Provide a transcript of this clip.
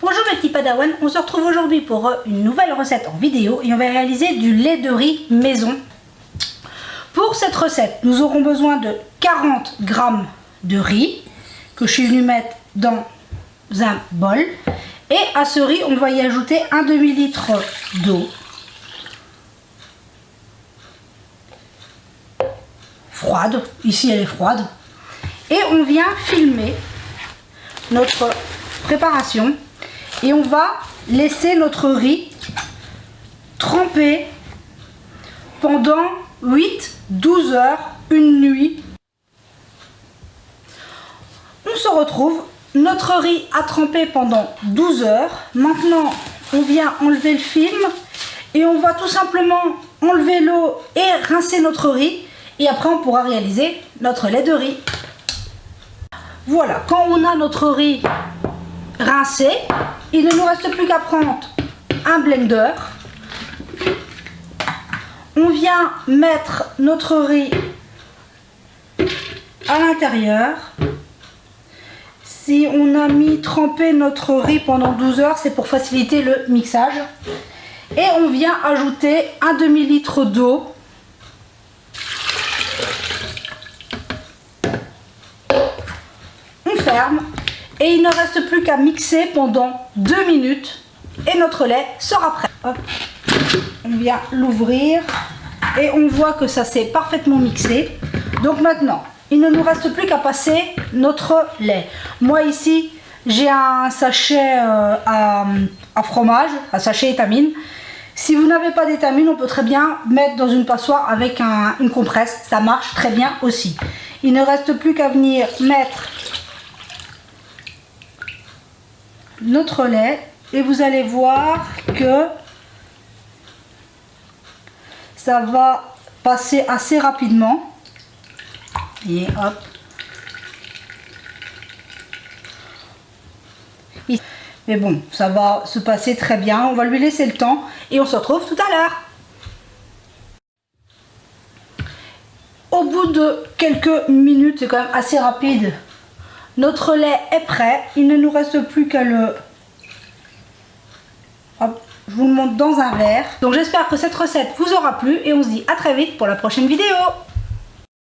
Bonjour mes petits padawans, on se retrouve aujourd'hui pour une nouvelle recette en vidéo et on va réaliser du lait de riz maison. Pour cette recette, nous aurons besoin de 40 g de riz que je suis venue mettre dans un bol. Et à ce riz, on va y ajouter un demi-litre d'eau froide. Ici, elle est froide. Et on vient filmer notre préparation et on va laisser notre riz tremper pendant 8-12 heures, une nuit. On se retrouve, notre riz a trempé pendant 12 heures. Maintenant, on vient enlever le film et on va tout simplement enlever l'eau et rincer notre riz. Et après, on pourra réaliser notre lait de riz. Voilà, quand on a notre riz rincé, il ne nous reste plus qu'à prendre un blender. On vient mettre notre riz à l'intérieur. Si on a mis tremper notre riz pendant 12 heures, c'est pour faciliter le mixage. Et on vient ajouter un demi-litre d'eau. On ferme et il ne reste plus qu'à mixer pendant 2 minutes et notre lait sera prêt. Hop. On vient l'ouvrir et on voit que ça s'est parfaitement mixé. Donc maintenant, il ne nous reste plus qu'à passer notre lait. Moi ici, j'ai un sachet à fromage, un sachet étamine. Si vous n'avez pas d'étamine, on peut très bien mettre dans une passoire avec une compresse. Ça marche très bien aussi. Il ne reste plus qu'à venir mettre notre lait et vous allez voir que ça va passer assez rapidement. Et hop. Mais bon, ça va se passer très bien. On va lui laisser le temps et on se retrouve tout à l'heure. Au bout de quelques minutes, c'est quand même assez rapide. Notre lait est prêt. Il ne nous reste plus qu'à le... Hop, je vous le montre dans un verre. Donc j'espère que cette recette vous aura plu et on se dit à très vite pour la prochaine vidéo.